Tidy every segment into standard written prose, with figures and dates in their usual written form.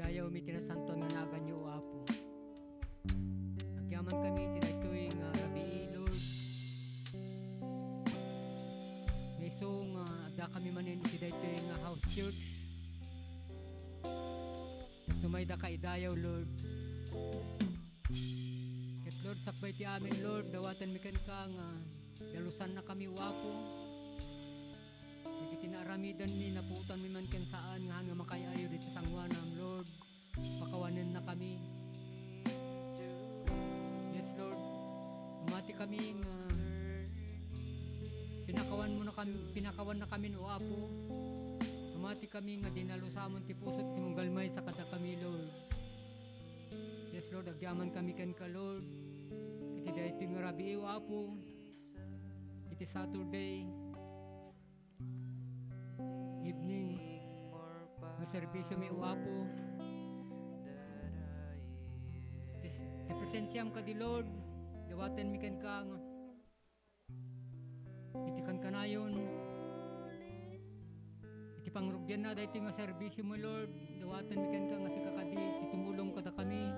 Dayaw mi tinasanton nga nagan niyo o Apo. Agyaman kami tinaytoy nga gabi Lord. Ngayso nga adda kami manin tinaytoy nga house church. Sumayda ka idayaw Lord. Ket Lord sakbay ti amin Lord dawatan mi ken ka nga dalusan na kami o Apo. Tinaramidan mi naputan mi man ken saan nga hanga makayayo dito sa sangwanam Lord. Pakawanen na kami. Yes Lord. Umati kami nga pinakawan na kami o Apo. Umati kami nga dinalusamon ti pusot ti mong galmay sa kada kami Lord. Yes Lord, agyaman kami ken ka Lord. Iti daytoy nga rabi o Apo. Iti Saturday evening nga serbisyo mi o Apo. Ti presensyam ka di Lord. Dawaten mi ken ka nga iti kan kanayon. Iti pangrugyan na daytoy nga serbisyo mo Lord. Dawaten mi ken ka nga si kakadi iti tumulong kada kami.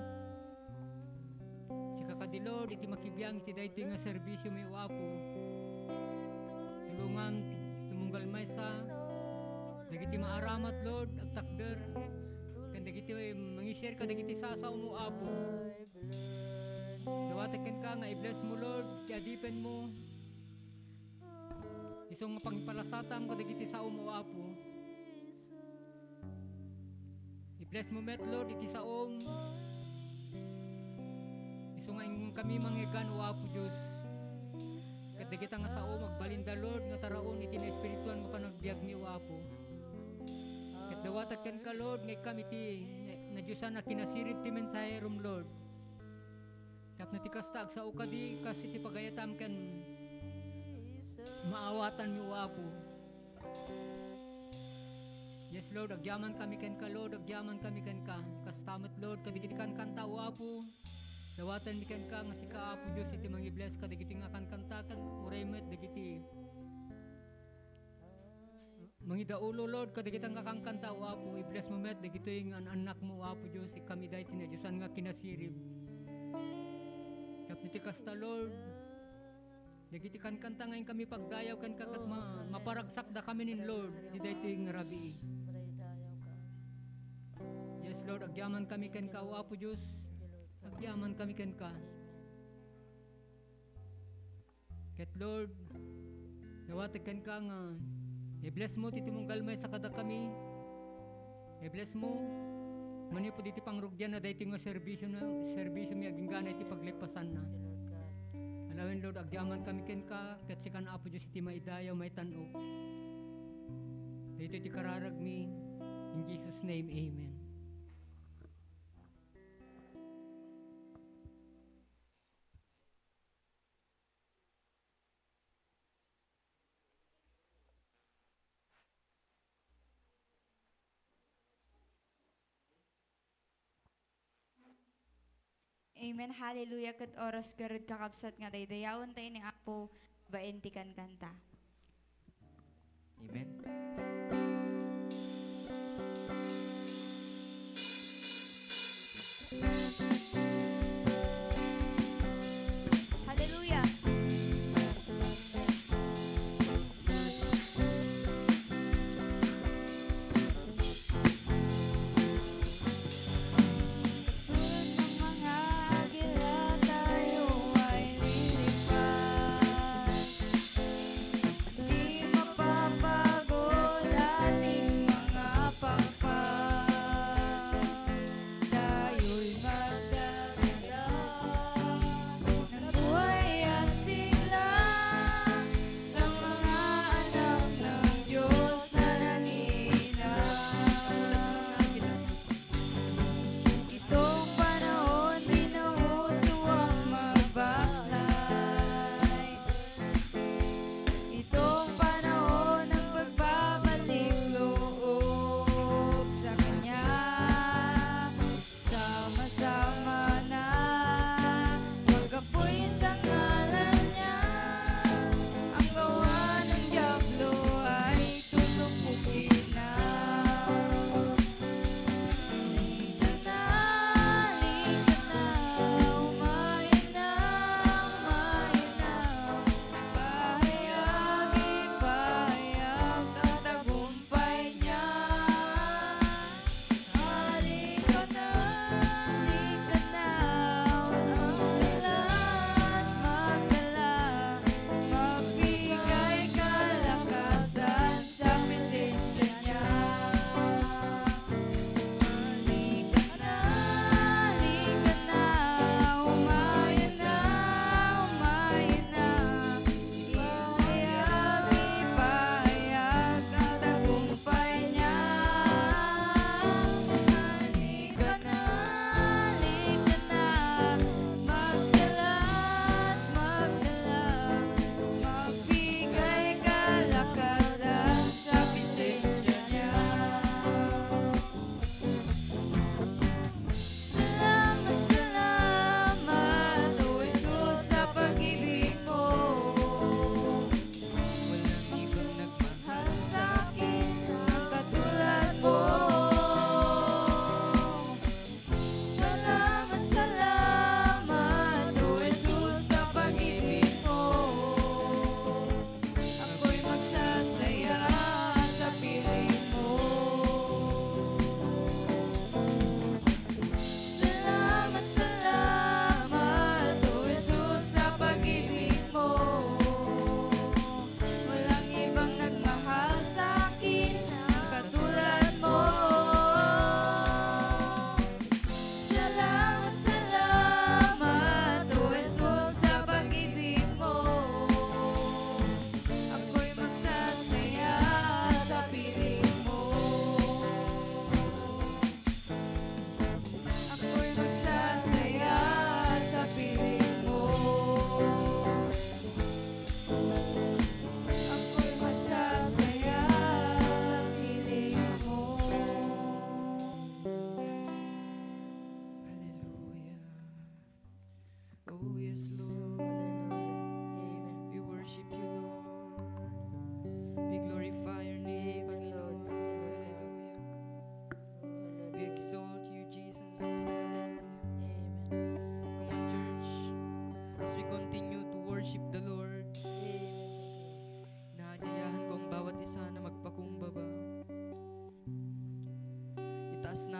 Si kakadi Lord iti makibiyang iti daytoy nga serbisyo mi o Apo. Tulungan tumunggal may sa dagiti maaramat Lord agtakder ken dagiti mangi-share ka dagiti sasaw mo Apo. Dawaten ken ka nga i-bless mo Lord ti adipen mo. Isong nga pangipalasatam ka dagiti sao mo Apo. I-bless mo met Lord iti saom. Isong nga kami manggigan o Apo Dios. Ket dagiti nga sao magbalinda Lord nga taraon iti na espirituan mo panagbiag mi o Apo. Ket dawatan ken ka Lord nga kami ti na Diosan na kinasirib ti mensahe rum Lord. Tapno ti kasta agsao kadi kasi ti pagayatam ken maawatan mi o Apo. Yes Lord, agyaman kami ken ka Lord, agyaman kami ken ka. Kastamet Lord kadigiti kan kanta o Apo. Dawatan mi ken ka nga si ka Apo Dios iti mangi-bless ka dagiti nga kan kanta kan uray met dagiti mangidaulo Lord kadagiti nga kan kanta o Apo. I-bless mo met dagiti nga anak mo o Apo Dios kami daytoy na Diosan nga kinasirib. Tapno ti kasta Lord dagiti kan kanta ngayon kami pagdayaw kan kakat maparagsak da kami nin Lord iti daytoy nga rabi. Yes Lord, agyaman kami ken ka o Apo Dios. Agyaman kami ken ka. Ket Lord, dawatan ken ka nga i-bless mo ti timunggal may sa kada kami. I-bless mo manipod iti pangrugyan na daytoy nga serbisyo mi aging gana iti paglipasan na. Alawin Lord, agyaman kami ken ka ket sikan Apo Dios iti maidayaw may tan-ok. Daytoy iti kararag mi in Jesus name, amen. Amen. Hallelujah. Kat oras garud kakabsat nga daydayawon tayo ni Apo baentikan kanta. Amen. Hallelujah. Mga agila tayo ay lilipat. Di mapapagod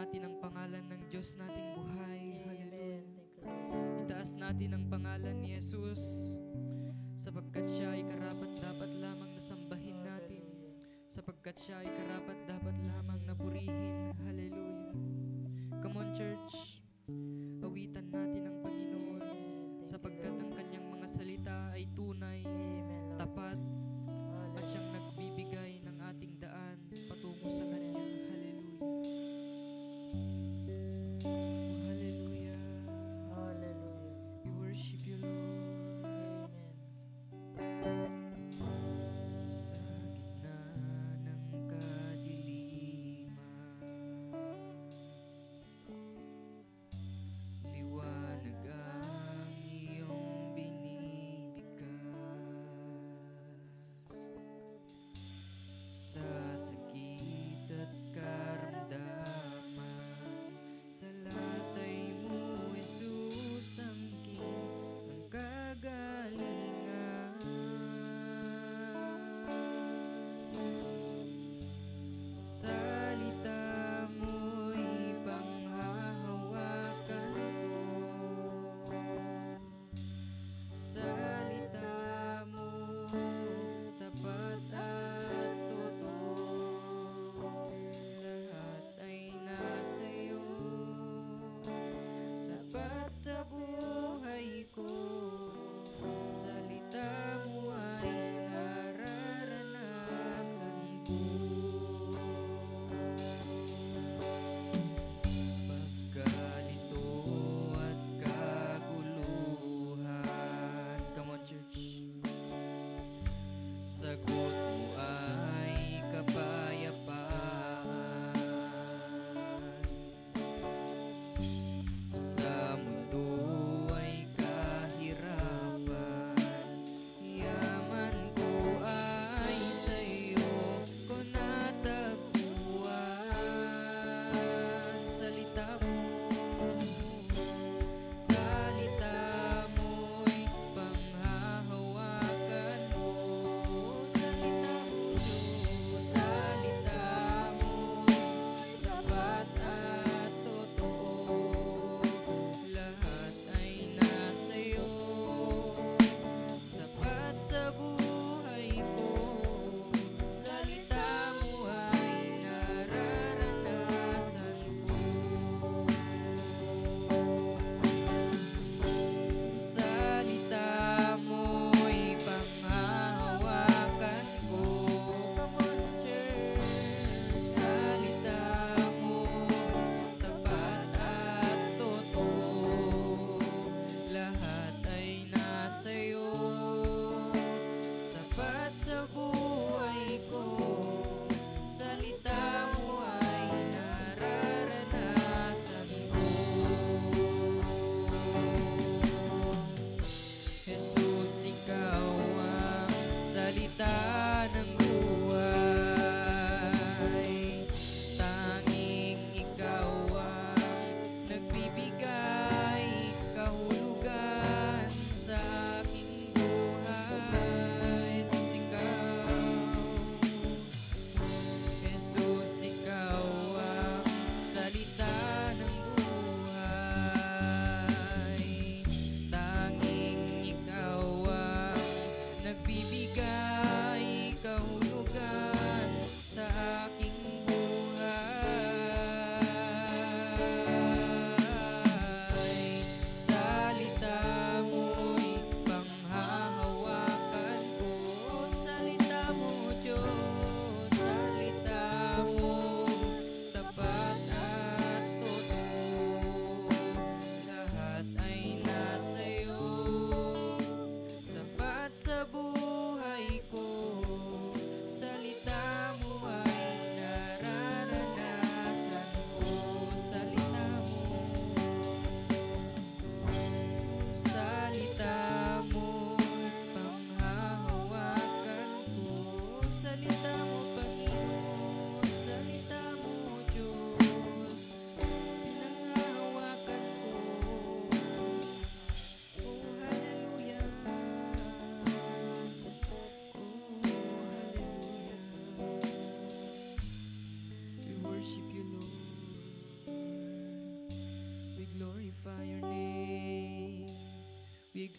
natin ang pangalan ng Diyos nating buhay. Hallelujah. Amen. Thank you, Lord. Itaas natin ang pangalan ni Jesus sapagkat siya ay karapat dapat lamang na sambahin natin, sapagkat siya ay karapat dapat lamang na purihin. Hallelujah. Come on, church. Awitan natin ang Panginoon sapagkat ang kanyang mga salita ay tunay, Amen, Lord. tapat, at Hallelujah. siyang nagbibigay ng ating daan patungo sa Kanya. Hallelujah. Hallelujah. Hallelujah. We worship you, Lord. Amen. Sa gitna ng kadiliman, liwanag ang iyong binibigay.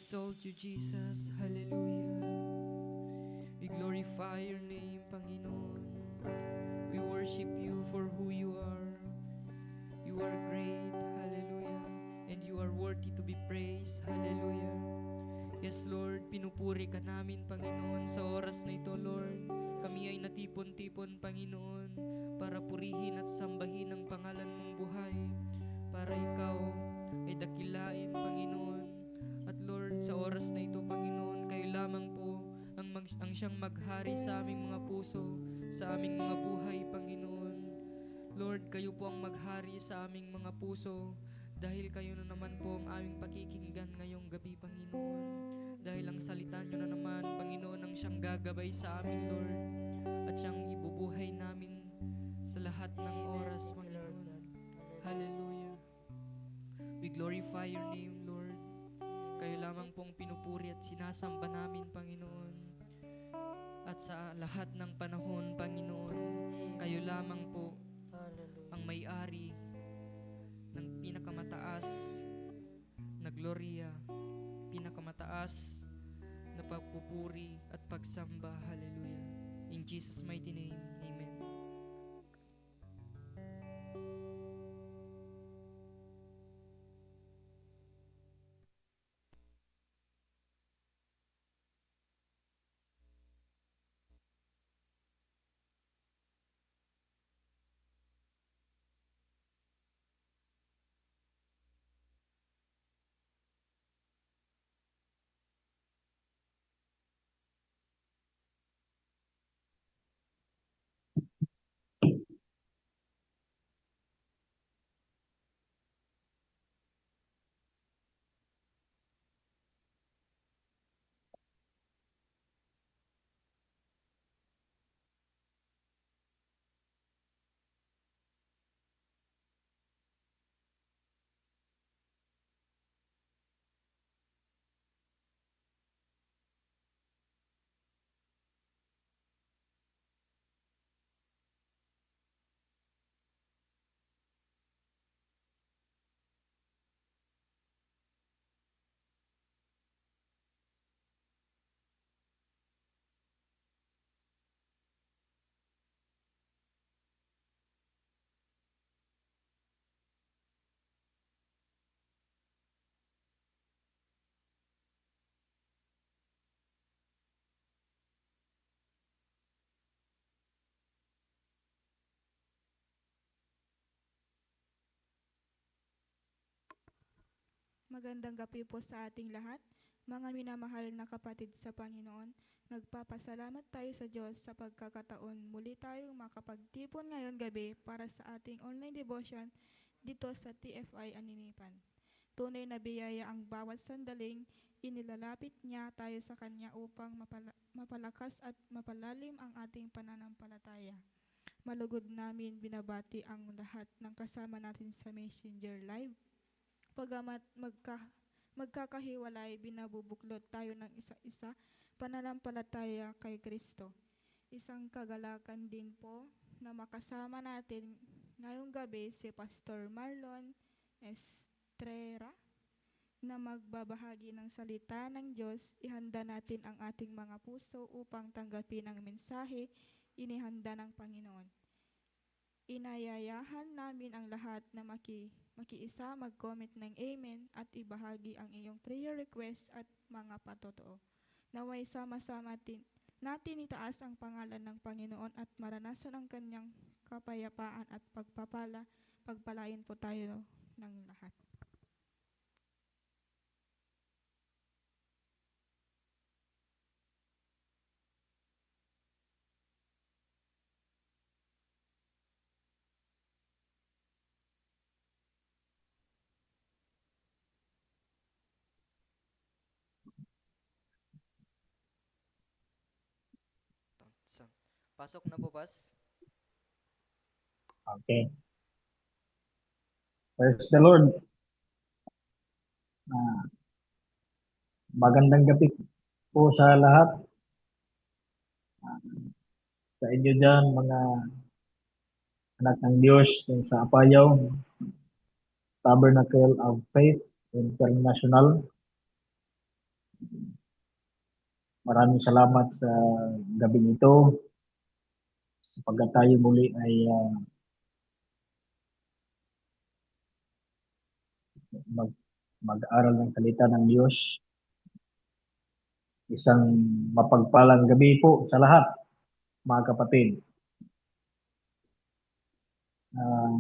exalt you, Jesus. Hallelujah. We glorify your name, Panginoon. We worship you for who you are. You are great. Hallelujah. And you are worthy to be praised. Hallelujah. Yes, Lord, pinupuri ka namin, Panginoon, sa oras na ito, Lord. Kami ay natipon-tipon, Panginoon, para purihin at sambahin ang pangalan mong buhay, para ikaw ay dakilain, Panginoon. At Lord, sa oras na ito, Panginoon, kayo lamang po ang siyang maghari sa aming mga puso, sa aming mga buhay, Panginoon. Lord, kayo po ang maghari sa aming mga puso, dahil kayo na naman po ang aming pakikinggan ngayong gabi, Panginoon. Dahil ang salita nyo na naman, Panginoon, ang siyang gagabay sa amin, Lord, at siyang ibubuhay namin sa lahat ng oras, Panginoon. Hallelujah. We glorify your name, Lord. Kayo lamang pong pinupuri at sinasamba namin, Panginoon. At sa lahat ng panahon, Panginoon, kayo lamang po ang may-ari ng pinakamataas na gloria, pinakamataas na pagpupuri at pagsamba. Hallelujah. In Jesus' mighty name, amen. Magandang gabi po sa ating lahat, mga minamahal na kapatid sa Panginoon. Nagpapasalamat tayo sa Diyos sa pagkakataon muli tayong makapagtipon ngayon gabi para sa ating online devotion dito sa TFI Aninipan. Tunay na biyaya ang bawat sandaling inilalapit niya tayo sa Kanya upang mapalakas at mapalalim ang ating pananampalataya. Malugod namin binabati ang lahat ng kasama natin sa Messenger Live. Pagamat magkakahiwalay, binabubuklod tayo ng isa-isa, pananampalataya kay Kristo. Isang kagalakan din po na makasama natin ngayong gabi si Pastor Marlon Estrera na magbabahagi ng salita ng Diyos. Ihanda natin ang ating mga puso upang tanggapin ang mensahe inihanda ng Panginoon. Inayayahan namin ang lahat na makiisa mag-comment ng Amen at ibahagi ang iyong prayer request at mga patotoo. Naway sama-sama natin itaas ang pangalan ng Panginoon at maranasan ang kanyang kapayapaan at pagpalain po tayo ng lahat. Pasok na po, Pas. Okay. Praise the Lord. Magandang gabi po sa lahat. Sa inyo dyan, mga anak ng Diyos sa Apayaw, Tabernacle of Faith International. Maraming salamat sa gabing ito sapagkat tayo muli ay mag, mag-aral ng salita ng Diyos. Isang mapagpalang gabi po sa lahat, mga kapatid. Ah,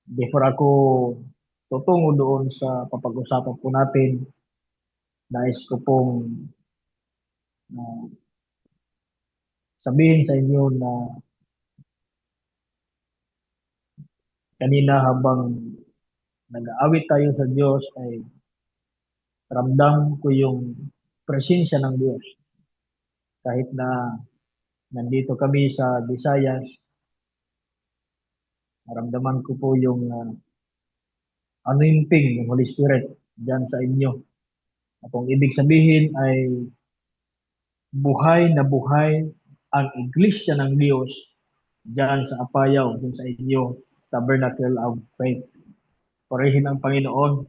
before ako tutungo doon sa papag-usapan po natin, nais ko pong ah, sabihin sa inyo na kanina habang nag-aawit tayo sa Diyos ay ramdam ko yung presensya ng Diyos. Kahit na nandito kami sa Visayas, naramdaman ko po yung anointing ng Holy Spirit dyan sa inyo. At kung ibig sabihin ay buhay na buhay ang Iglesia ng Diyos dyan sa Apayaw, dyan sa inyo, Tabernacle of Faith. Purihin ang Panginoon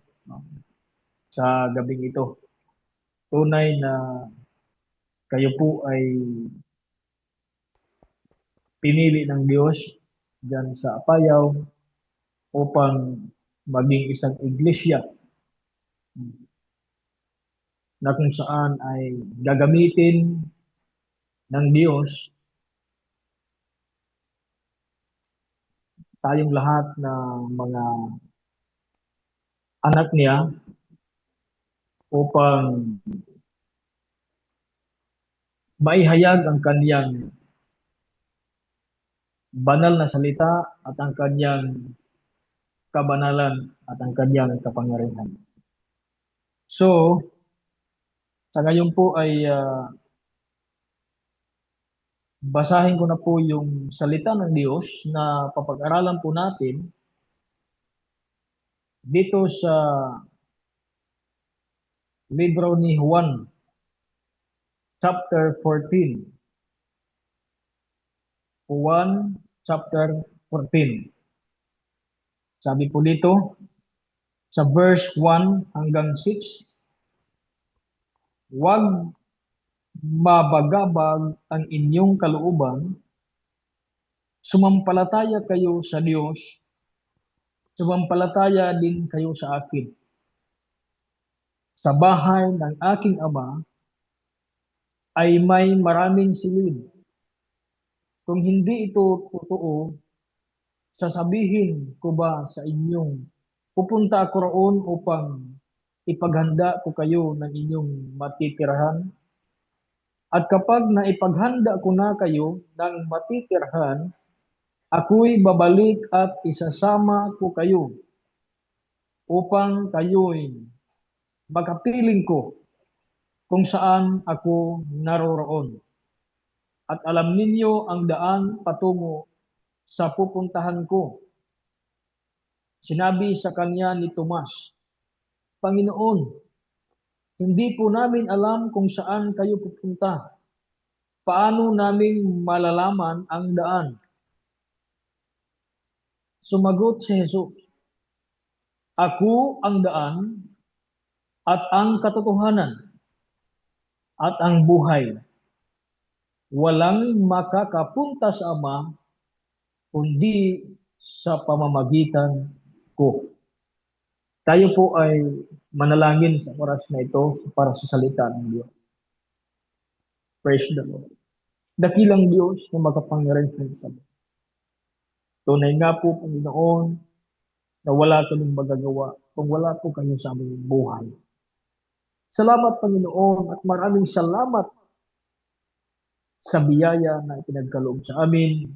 sa gabing ito. Tunay na kayo po ay pinili ng Diyos dyan sa Apayaw upang maging isang iglesia na kung saan ay gagamitin ng Diyos tayong lahat na mga anak niya upang maihayag ang kanyang banal na salita at ang kanyang kabanalan at ang kanyang kapangyarihan. So, sa ngayon po ay basahin ko na po yung salita ng Diyos na papag-aralan po natin dito sa libro ni Juan, chapter 14. Juan, chapter 14. Sabi po dito, sa verse 1 hanggang 6, huwag mabagabag ang inyong kalooban, sumampalataya kayo sa Diyos, sumampalataya din kayo sa akin. Sa bahay ng aking Ama ay may maraming silid. Kung hindi ito totoo, sasabihin ko ba sa inyong pupunta ako roon upang ipaghanda ko kayo ng inyong matitirahan? At kapag naipaghanda ko na kayo ng matitirahan, ako'y babalik at isasama ko kayo upang kayo'y makapiling ko kung saan ako naroroon. At alam ninyo ang daan patungo sa pupuntahan ko. Sinabi sa kanya ni Tomas, Panginoon, hindi po namin alam kung saan kayo pupunta. Paano namin malalaman ang daan? Sumagot si Jesus, Ako ang daan at ang katotohanan at ang buhay. Walang makakapunta sa Ama kundi sa pamamagitan ko. Tayo po ay manalangin sa oras na ito para sa salita ng Diyos. Praise the Lord. Dakilang Diyos na makapangyarihan sa amin. Tunay nga po, Panginoon, na wala kaming magagawa kung wala po kayo sa aming buhay. Salamat, Panginoon, at maraming salamat sa biyaya na ipinagkaloob sa amin,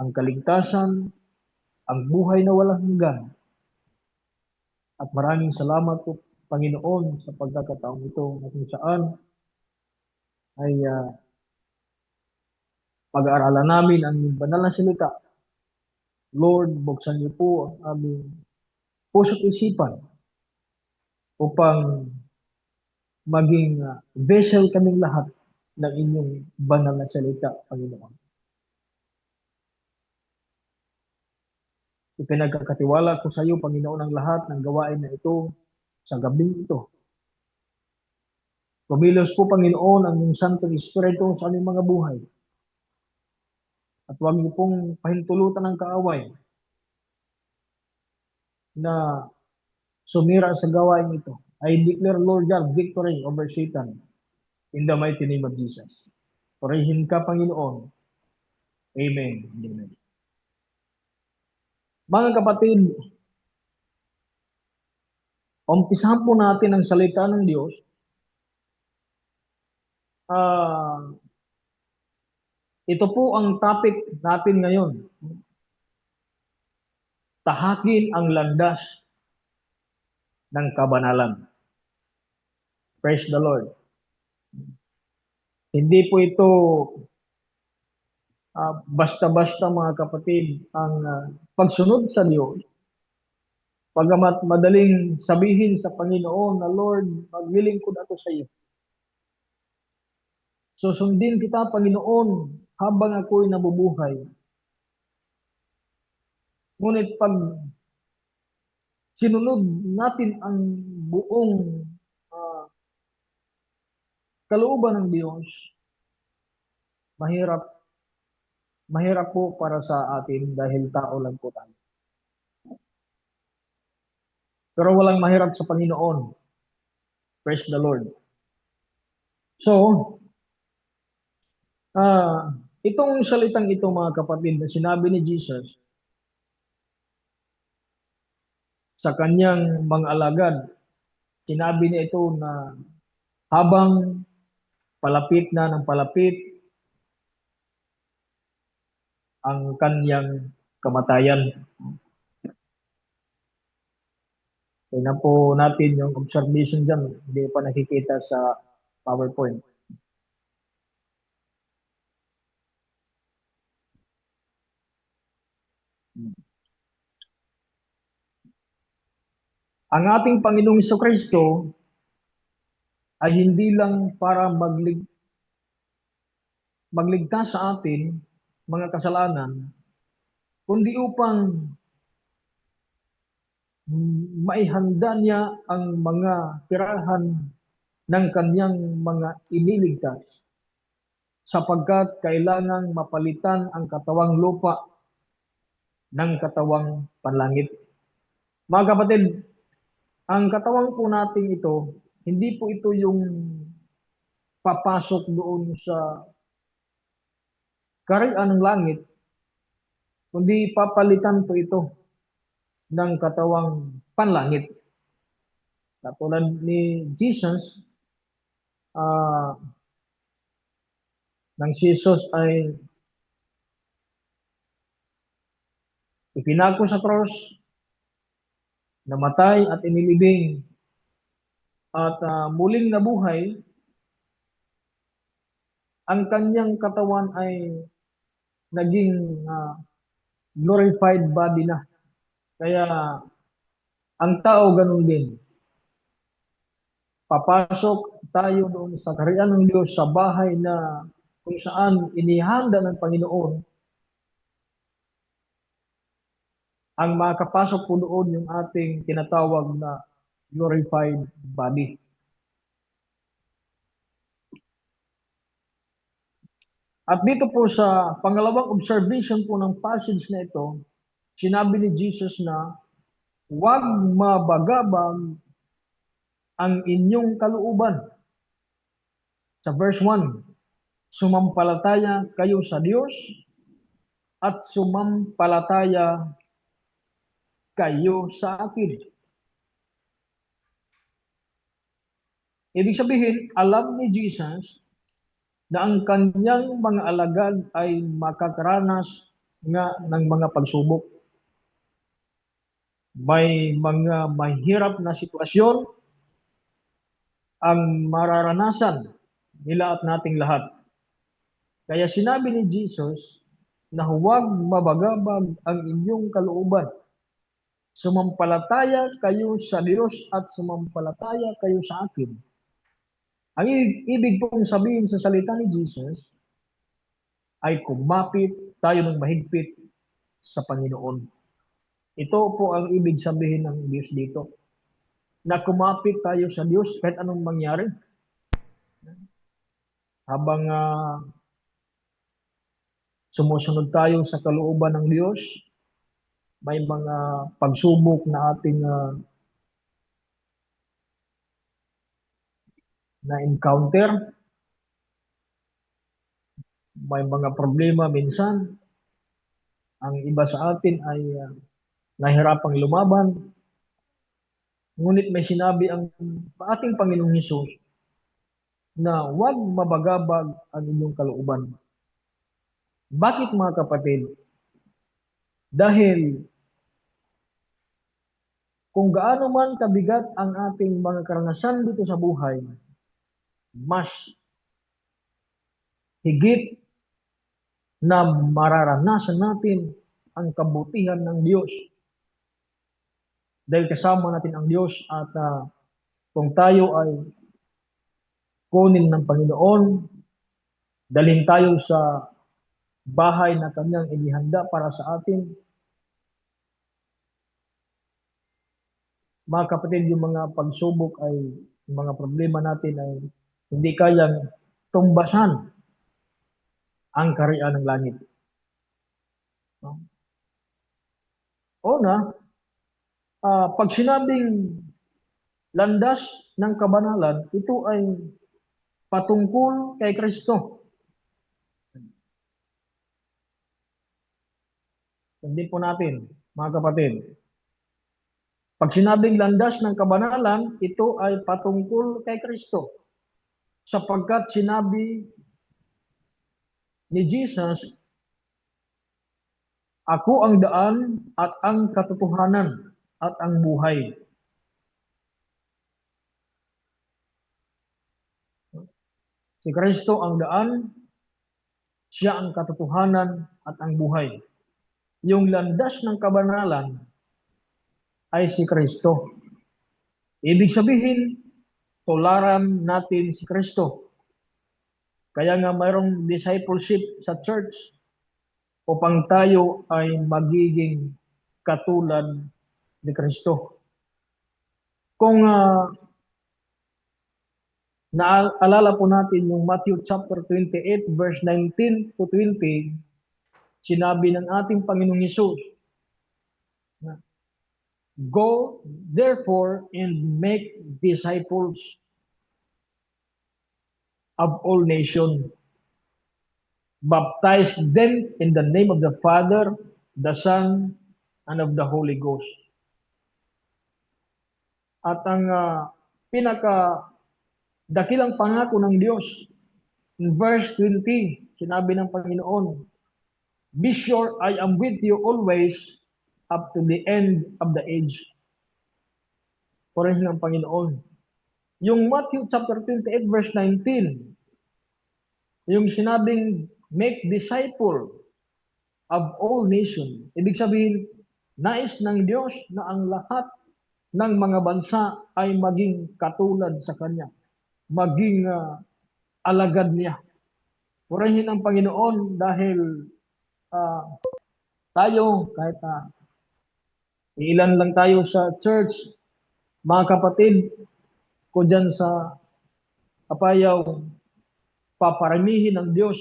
ang kaligtasan, ang buhay na walang hanggan. At maraming salamat po, Panginoon, sa pagkakataong ito na kung saan ay pag-aaralan namin ang banal na salita. Lord, buksan niyo po ang aming puso't isipan upang maging vessel kaming lahat ng inyong banal na salita, Panginoon. Ipinagkakatiwala ko sa iyo, Panginoon, ang lahat ng gawain na ito sa gabing ito. Kumilos po, Panginoon, ang iyong Santong Espiritu sa aming mga buhay. At huwag niyo pong pahintulutan ng kaaway na sumira sa gawain ito. I declare, Lord God, victory over Satan in the mighty name of Jesus. Purihin ka, Panginoon. Amen. Amen. Mga kapatid, umpisahan po natin ang salita ng Diyos. Ito po ang topic natin ngayon. Tahakin ang landas ng kabanalan. Praise the Lord. Hindi po ito basta-basta, mga kapatid, ang pagsunod sa Diyos. Pagamat madaling sabihin sa Panginoon na, Lord, maglilingkod ako sa iyo. Susundin kita, Panginoon, habang ako'y nabubuhay. Ngunit pag sinunod natin ang buong kalooban ng Diyos, mahirap po para sa atin dahil tao lang po tayo. Pero walang mahirap sa Panginoon. Praise the Lord. So, itong salitang ito, mga kapatid, na sinabi ni Jesus sa kanyang mga alagad, sinabi niya ito na habang palapit na ng palapit ang kanyang kamatayan. Tingnan po natin yung observation dyan. Hindi pa nakikita sa PowerPoint. Ang ating Panginoong Jesucristo ay hindi lang para magligtas sa atin, mga kasalanan, kundi upang maihanda niya ang mga tirahan ng kanyang mga iniligtas sapagkat kailangang mapalitan ang katawang lupa ng katawang panlangit. Mga kapatid, ang katawang po natin ito, hindi po ito yung papasok doon sa kaharian ng langit, kundi papalitan po ito ng katawang panlangit. Katulad ni Jesus, nang si Jesus ay ipinako sa cross, namatay at inilibing, at muling nabuhay, ang kanyang katawan ay naging glorified body na. Kaya ang tao ganun din. Papasok tayo doon sa kaharian ng Diyos, sa bahay na kung saan inihanda ng Panginoon. Ang makapasok po doon yung ating tinatawag na glorified body. At dito po sa pangalawang observation po ng passage na ito, sinabi ni Jesus na huwag mabagabag ang inyong kalooban. Sa verse 1, sumampalataya kayo sa Diyos at sumampalataya kayo sa akin. Ibig sabihin, alam ni Jesus na ang kanyang mga alagad ay makakaranas nga ng mga pagsubok. May mga mahirap na sitwasyon ang mararanasan nila at nating lahat. Kaya sinabi ni Jesus na huwag mabagabag ang inyong kalooban. Sumampalataya kayo sa Diyos at sumampalataya kayo sa akin. Ang ibig pong sabihin sa salita ni Jesus ay kumapit tayo ng mahigpit sa Panginoon. Ito po ang ibig sabihin ng Diyos dito. Na kumapit tayo sa Diyos kahit anong mangyari. habang sumusunod tayo sa kalooban ng Diyos, may mga pagsubok na ating na-encounter, may mga problema minsan. Ang iba sa atin ay nahirapang lumaban. Ngunit may sinabi ang ating Panginoong Hesus na huwag mabagabag ang inyong kalooban. Bakit mga kapatid? Dahil kung gaano man kabigat ang ating mga karanasan dito sa buhay, mas higit na mararanasan natin ang kabutihan ng Diyos. Dahil kasama natin ang Diyos at kung tayo ay kunin ng Panginoon, dalhin tayo sa bahay na Kanyang inihanda para sa atin. Mga kapatid, yung mga pagsubok ay, yung mga problema natin ay hindi kayang tumbasan ang kaharian ng langit. No? Una, pag sinabing landas ng kabanalan, ito ay patungkol kay Kristo. Hindi po natin, mga kapatid. Pag sinabing landas ng kabanalan, ito ay patungkol kay Kristo. Sapagkat sinabi ni Jesus, ako ang daan at ang katotohanan at ang buhay. Si Kristo ang daan, siya ang katotohanan at ang buhay. Yung landas ng kabanalan ay si Kristo. Ibig sabihin, tularan natin si Kristo. Kaya nga mayroong discipleship sa church upang tayo ay magiging katulad ni Kristo. Kung naalala po natin yung Matthew chapter 28 verse 19 to 20, sinabi ng ating Panginoong Hesus, go therefore and make disciples of all nations, baptize them in the name of the Father, the Son, and of the Holy Ghost. At ang pinaka-dakilang pangako ng Diyos, in verse 20, sinabi ng Panginoon, be sure I am with you always up to the end of the age. Purihin ng Panginoon. Yung Matthew chapter 28 verse 19, yung sinabing make disciple of all nations. Ibig sabihin, nais ng Diyos na ang lahat ng mga bansa ay maging katulad sa Kanya. Maging alagad niya. Purihin ang Panginoon dahil tayo, kahit ilan lang tayo sa church, mga kapatid, ko dyan sa Kapayaw, paparamihin ng Diyos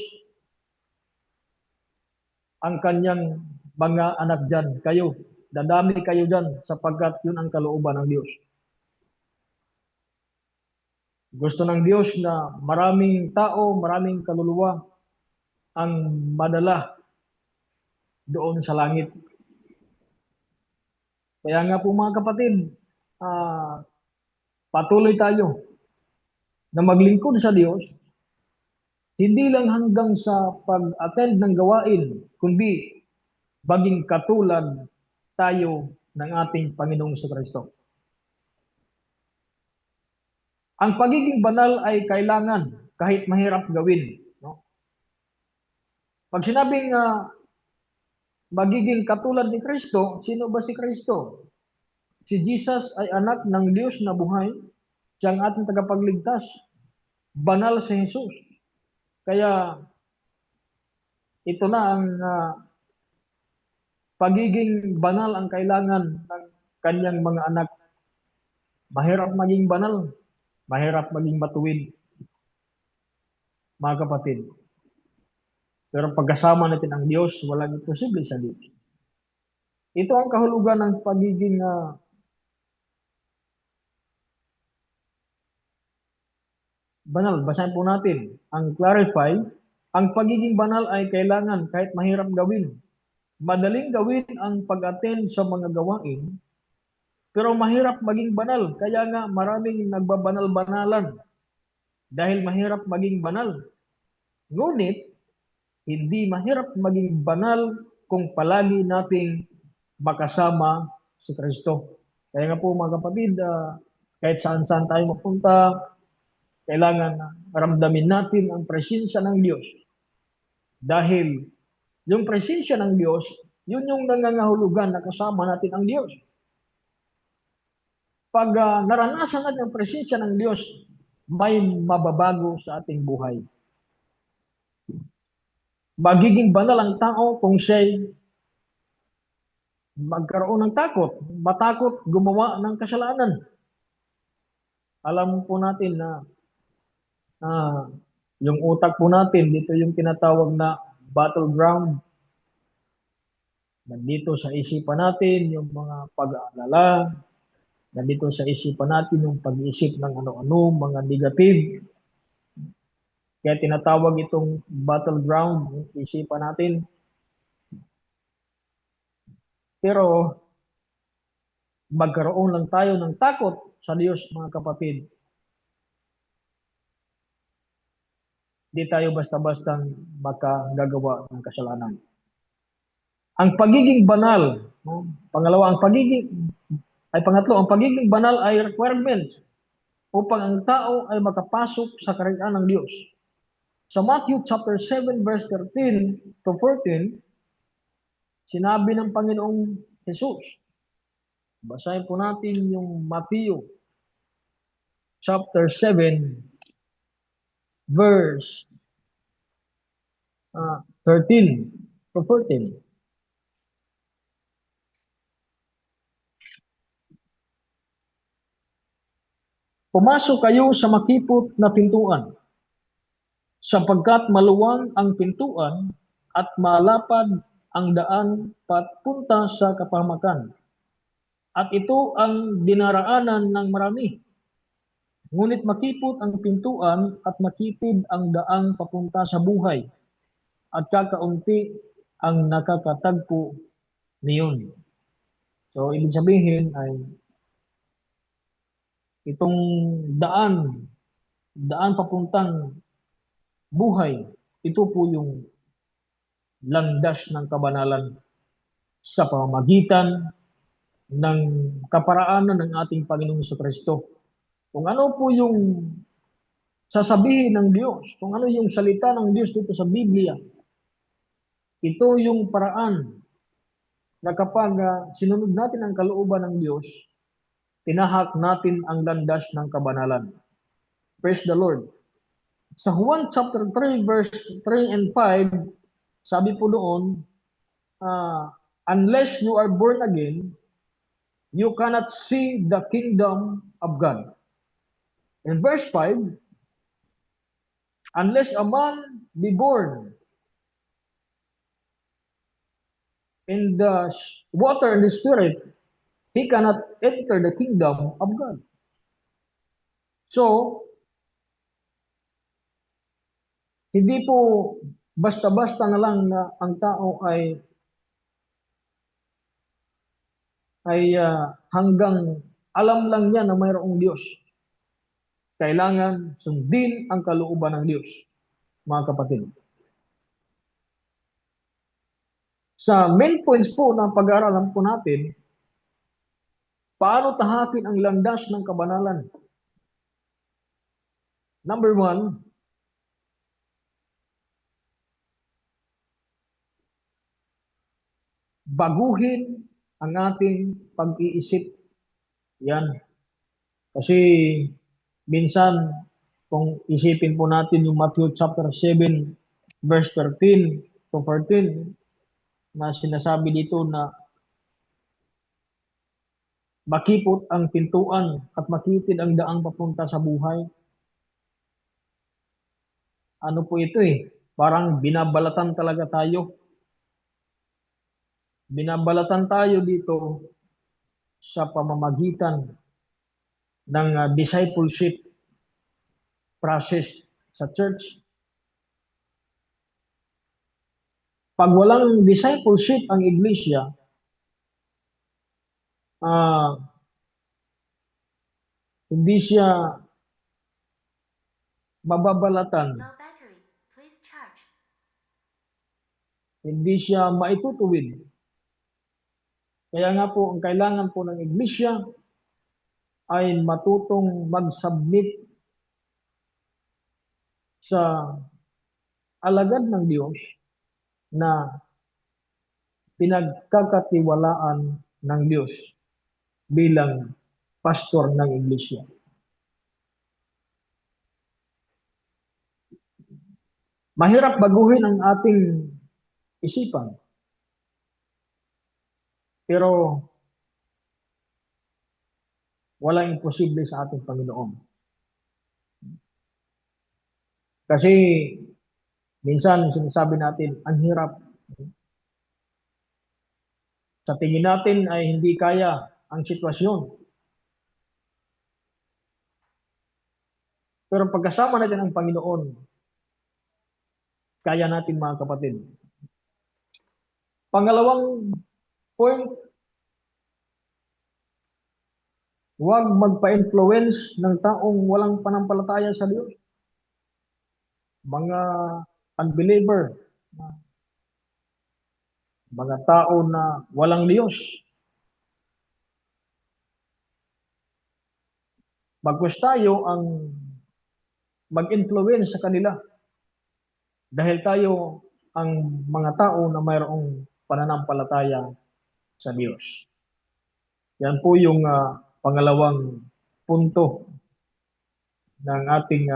ang Kanyang mga anak dyan. Kayo, dadami kayo dyan sapagkat yun ang kalooban ng Diyos. Gusto ng Diyos na maraming tao, maraming kaluluwa ang madala doon sa langit. Kaya nga po mga kapatid, patuloy tayo na maglingkod sa Diyos, hindi lang hanggang sa pag-attend ng gawain, kundi maging katulad tayo ng ating Panginoong Kristo. Ang pagiging banal ay kailangan kahit mahirap gawin. No? Pag sinabing magiging katulad ni Kristo, sino ba si Kristo? Si Jesus ay anak ng Diyos na buhay, siya ang ating tagapagligtas. Banal si Jesus. Kaya ito na ang pagiging banal ang kailangan ng kanyang mga anak. Mahirap maging banal, mahirap maging matuwid. mga kapatid. Pero pagkasama natin ang Diyos, walang imposible sa Diyos. Ito ang kahulugan ng pagiging banal. Basahin po natin. Ang clarify, ang pagiging banal ay kailangan kahit mahirap gawin. Madaling gawin ang pag-attend sa mga gawain, pero mahirap maging banal. Kaya nga maraming nagbabanal-banalan dahil mahirap maging banal. Ngunit, hindi mahirap maging banal kung palagi nating makasama si Kristo. Kaya nga po mga kapatid, kahit saan-saan tayo mapunta, kailangan ramdamin natin ang presensya ng Diyos. Dahil yung presensya ng Diyos, yun yung nangangahulugan na kasama natin ang Diyos. Pag naranasan natin ang presensya ng Diyos, may mababago sa ating buhay. Magiging banal ang tao kung siya'y magkaroon ng takot, matakot gumawa ng kasalanan. Alam po natin na yung utak po natin, dito yung tinatawag na battleground. Nandito sa isipan natin yung mga pag-aalala, nandito sa isipan natin yung pag-iisip ng ano-ano, mga negative. Kaya tinatawag itong battleground, yung isipan natin. Pero magkaroon lang tayo ng takot sa Diyos, mga kapatid. Di tayo basta-bastang makagagawa ng kasalanan. Ang pagiging banal, pangatlo, ang pagiging banal ay requirement upang ang tao ay makapasok sa kaharian ng Diyos. Sa Matthew chapter 7 verse 13 to 14, sinabi ng Panginoong Jesus. Basahin po natin yung Matthew chapter 7 verse 13 to 14. Pumasok kayo sa makipot na pintuan, sapagkat maluwang ang pintuan at malapad ang daan papunta sa kapahamakan. At ito ang dinaraanan ng marami. Ngunit makipot ang pintuan at makitid ang daang papunta sa buhay, at kakaunti ang nakakatagpo niyon. So, ibig sabihin ay itong daan papuntang buhay, ito po yung landas ng kabanalan sa pamamagitan ng kaparaanan ng ating Panginoong Kristo. Kung ano po yung sasabihin ng Diyos, kung ano yung salita ng Diyos dito sa Biblia, ito yung paraan na kapag sinunod natin ang kalooban ng Diyos, tinahak natin ang landas ng kabanalan. Praise the Lord. Sa Juan chapter 3 verse 3 and 5, sabi po doon, unless you are born again, you cannot see the kingdom of God. In verse 5, unless a man be born in the water and the Spirit, he cannot enter the kingdom of God. So, hindi po basta-basta na lang na ang tao ay hanggang alam lang niya na mayroong Diyos. Kailangan sundin ang kalooban ng Diyos, mga kapatid. Sa main points po ng pag-aaralan po natin, paano tahakin ang landas ng kabanalan? Number 1, baguhin ang ating pag-iisip. Yan. Kasi minsan, kung isipin po natin yung Matthew chapter 7, verse 13 to 14, na sinasabi dito na makipot ang pintuan at makitid ang daang papunta sa buhay. ano po ito parang binabalatan talaga tayo. Binabalatan tayo dito sa pamamagitan ng discipleship process sa church. Pag walang discipleship ang iglesia, hindi siya mababalatan, hindi siya maitutuwid. Kaya nga po, ang kailangan po ng iglesia ay matutong mag-submit sa alagad ng Diyos na pinagkakatiwalaan ng Diyos bilang pastor ng iglesia. Mahirap baguhin ang ating isipan. Pero walang imposible sa ating Panginoon. Kasi minsan sinasabi natin, ang hirap. Sa tingin natin ay hindi kaya ang sitwasyon. Pero pagkasama natin ang Panginoon, kaya natin mga kapatid. Pangalawang point, huwag magpa-influence ng taong walang panampalataya sa Diyos. Mga unbeliever, mga tao na walang Diyos. Bagkus tayo ang mag-influence sa kanila. Dahil tayo ang mga tao na mayroong pananampalataya sa Diyos. Yan po yung pangalawang punto ng ating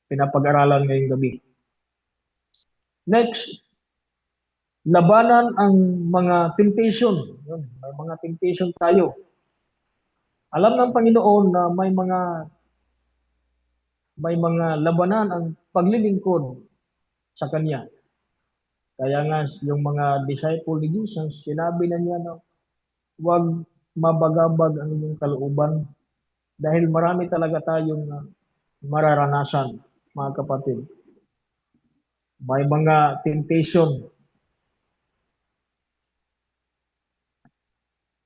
pinapag-aralan ngayong gabi. Next, labanan ang mga temptation. Yun, may mga temptation tayo. Alam ng Panginoon na may mga labanan ang paglilingkod sa Kanya. Kaya nga yung mga disciple ni Jesus, sinabi na niya na huwag mabagabag ang inyong kalooban dahil marami talaga tayong mararanasan, mga kapatid. May mga temptation,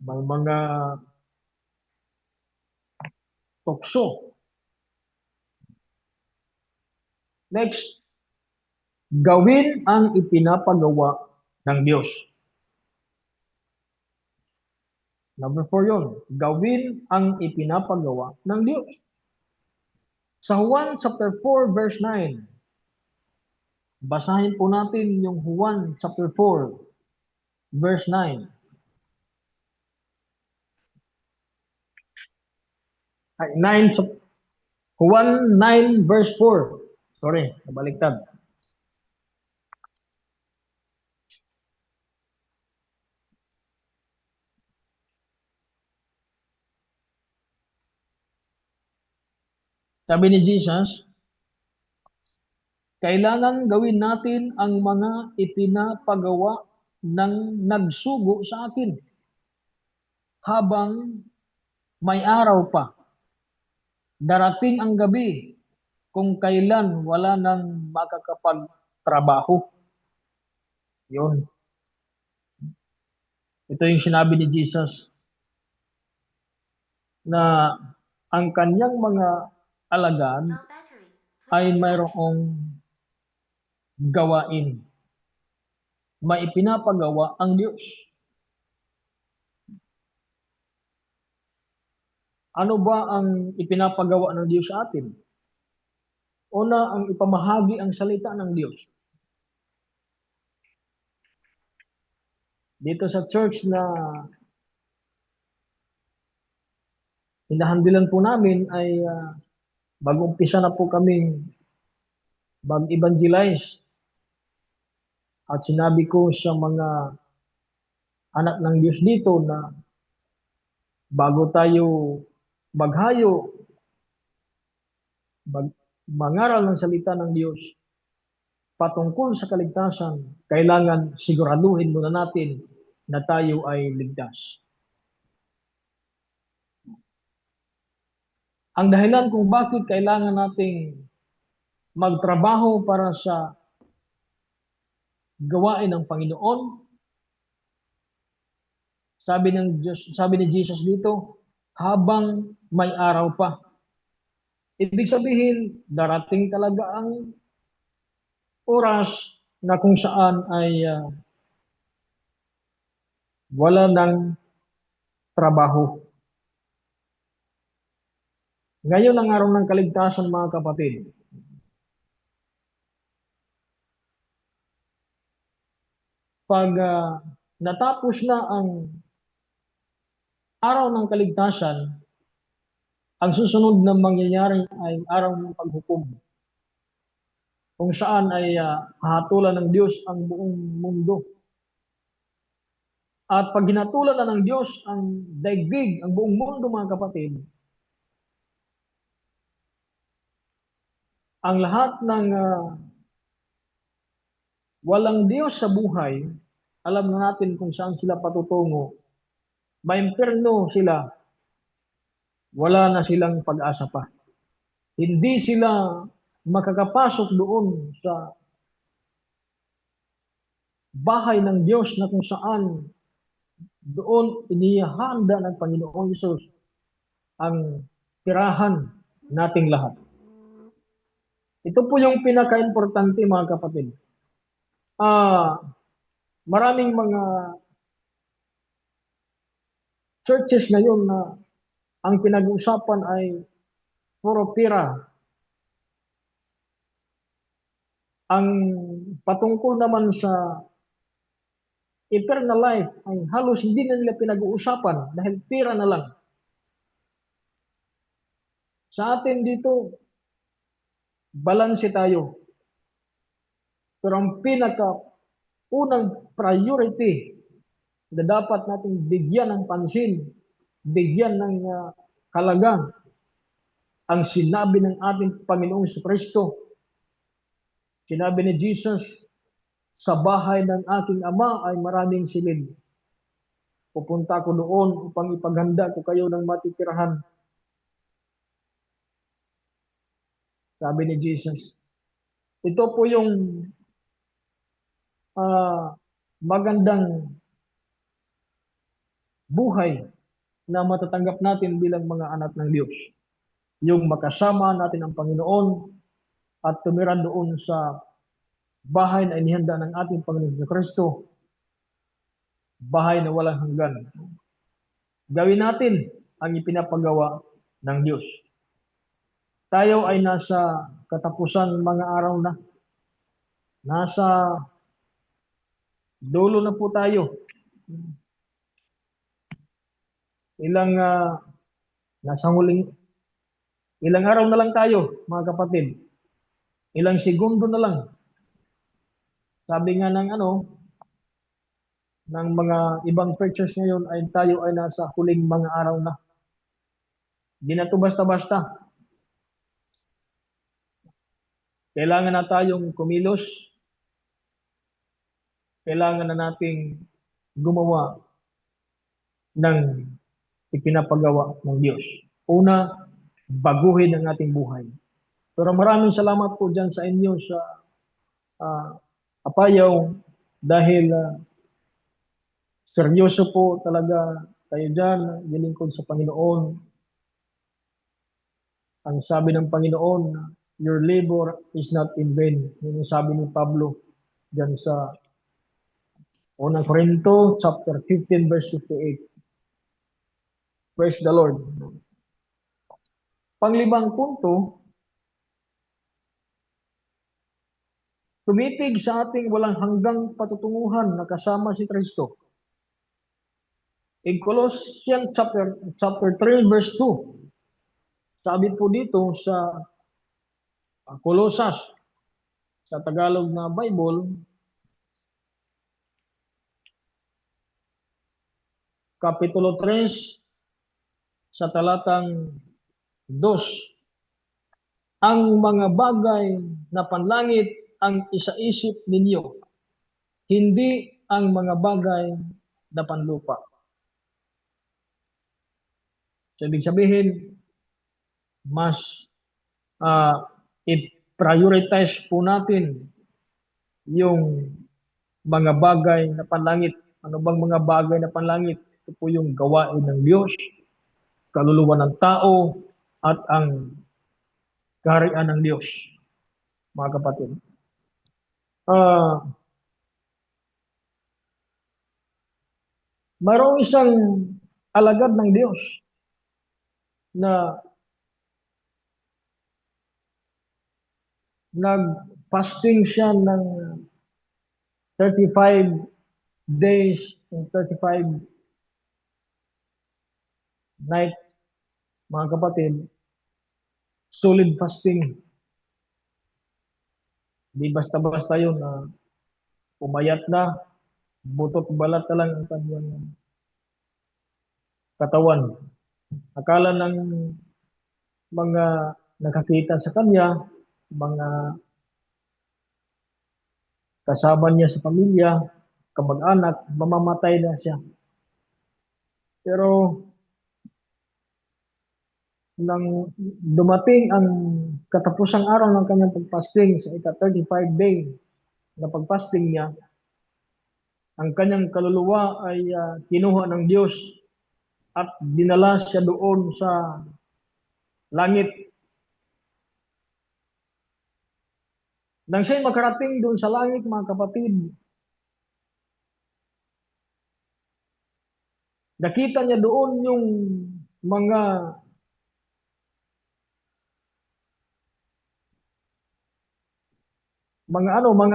may mga tukso. Next, gawin ang ipinapagawa ng Diyos. Number 4 yun. Gawin ang ipinapagawa ng Diyos. Sa Juan chapter 4 verse 9, basahin po natin yung Juan chapter 4 verse 9. Juan 9 verse 4. Sorry, nabaliktad. Sabi ni Jesus, kailangan gawin natin ang mga ipinapagawa ng nagsugo sa atin habang may araw pa. Darating ang gabi kung kailan wala nang makakapagtrabaho. Yun. Ito yung sinabi ni Jesus na ang kanyang mga alagad ay mayroong gawain. May ipinapagawa ang Diyos. Ano ba ang ipinapagawa ng Diyos sa atin? Una, ang ipamahagi ang salita ng Diyos. Dito sa church na hinahandilan po namin ay mag-umpisa na po kaming mag-evangelize. At sinabi ko sa mga anak ng Diyos dito na bago tayo maghayo, mangaral ng salita ng Diyos patungkol sa kaligtasan, kailangan siguraduhin muna natin na tayo ay ligtas. Ang dahilan kung bakit kailangan nating magtrabaho para sa gawain ng Panginoon, sabi ni Jesus dito, habang may araw pa. Ibig sabihin, darating talaga ang oras na kung saan ay wala ng trabaho. Ngayon ang araw ng kaligtasan, mga kapatid. Pag natapos na ang araw ng kaligtasan, ang susunod na mangyayari ay araw ng paghukom. Kung saan ay hahatulan ng Diyos ang buong mundo. At pag hinatulan na ng Diyos ang daigdig, ang buong mundo, mga kapatid, ang lahat ng walang Diyos sa buhay, alam na natin kung saan sila patutungo. Maimpyerno sila, wala na silang pag-asa pa. Hindi sila makakapasok doon sa bahay ng Diyos na kung saan doon inihahanda ng Panginoong Hesus ang tirahan nating lahat. Ito po yung pinaka-importante, mga kapatid. Maraming mga churches ngayon na ang pinag-uusapan ay puro pira. Ang patungkol naman sa eternal life ay halos hindi na nila pinag-uusapan dahil pira na lang. Sa atin dito, balanse tayo. Pero ang pinaka-unang priority na dapat nating bigyan ng pansin, bigyan ng halaga, ang sinabi ng ating Panginoong Kristo. Sinabi ni Jesus, sa bahay ng aking Ama ay maraming silid. Pupunta ko doon upang ipaghanda ko kayo ng matitirahan. Sabi ni Jesus. Ito po yung magandang buhay na matatanggap natin bilang mga anak ng Diyos. Yung makasama natin ang Panginoon at tumira doon sa bahay na inihanda ng ating Panginoon Kristo, bahay na walang hanggan. Gawin natin ang ipinapagawa ng Diyos. Tayo ay nasa katapusan mga araw na. Nasa dulo na po tayo. Ilang araw na lang tayo, mga kapatid. Ilang segundo na lang. Sabi nga ng mga ibang preachers ngayon ay tayo ay nasa huling mga araw na. Di na to basta-basta. Kailangan na tayong kumilos. Kailangan na nating gumawa ng ipinapagawa ng Diyos. Una, baguhin ang ating buhay. Pero maraming salamat po dyan sa inyo sa Apayaw dahil seryoso po talaga kayo dyan, gilingkod sa Panginoon. Ang sabi ng Panginoon, your labor is not in vain. Yung sabi ni Pablo dyan sa unang Korinto, chapter 15, verse 58. Praise the Lord. Panglimang punto, tumitig sa ating walang hanggang patutunguhan na kasama si Kristo. In Colossians chapter 3 verse 2, sabi po dito sa Colosas, sa Tagalog na Bible, Kapitulo 3, sa talatang 2, ang mga bagay na panlangit ang isaisip ninyo, hindi ang mga bagay na panlupa. So, ibig sabihin, mas i-prioritize po natin yung mga bagay na panlangit. Ano bang mga bagay na panlangit? Ito po yung gawain ng Diyos, kaluluwa ng tao, at ang kaharian ng Diyos, mga kapatid. Mayroong isang alagad ng Diyos na nag-fasting siya ng 35 days and 35 nights, mga kapatid. Solid fasting. Di basta-basta yun na pumayat na, butot balat na lang ang kanyang katawan. Akala ng mga nakakita sa kanya, mga kasama niya sa pamilya, kamag-anak, mamamatay na siya. Pero nang dumating ang katapusang araw ng kanyang pagfasting sa ika-35 day na pagfasting niya, ang kanyang kaluluwa ay kinuha ng Diyos at dinala siya doon sa langit. Nang siya'y makarating doon sa langit, mga kapatid, nakita niya doon yung mga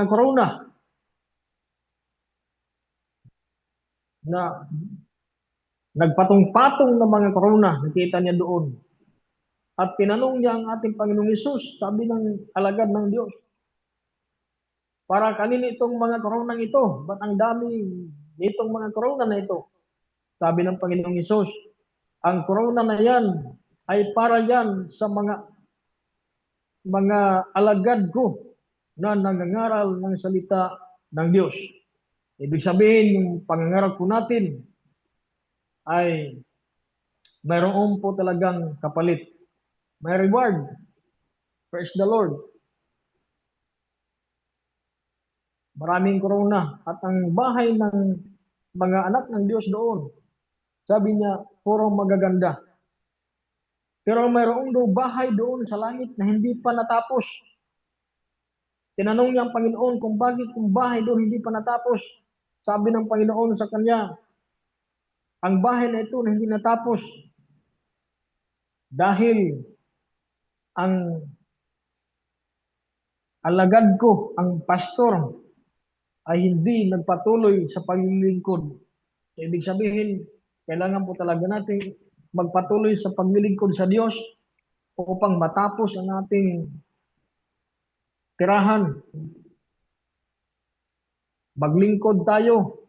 corona na nagpatong-patong na mga corona, nakita niya doon. At tinanong niya ang ating Panginoong Hesus, sabi ng alagad ng Diyos, para kanino itong mga corona ito? Ba't ang dami itong mga corona na ito? Sabi ng Panginoong Hesus, ang corona na yan ay para yan sa mga alagad ko na nangangaral ng salita ng Diyos. Ibig sabihin, yung pangangaral po natin ay mayroon po talagang kapalit. May reward. Praise the Lord. Maraming corona. At ang bahay ng mga anak ng Diyos doon, sabi niya, puro magaganda. Pero mayroong daw bahay doon sa langit na hindi pa natapos. Tinanong niya ang Panginoon kung bakit yung bahay doon hindi pa natapos. Sabi ng Panginoon sa kanya, ang bahay na ito na hindi natapos dahil ang alagad ko, ang pastor, ay hindi nagpatuloy sa paglilingkod. So, ibig sabihin, kailangan po talaga natin magpatuloy sa paglilingkod sa Diyos upang matapos ang ating tirahan. Maglingkod tayo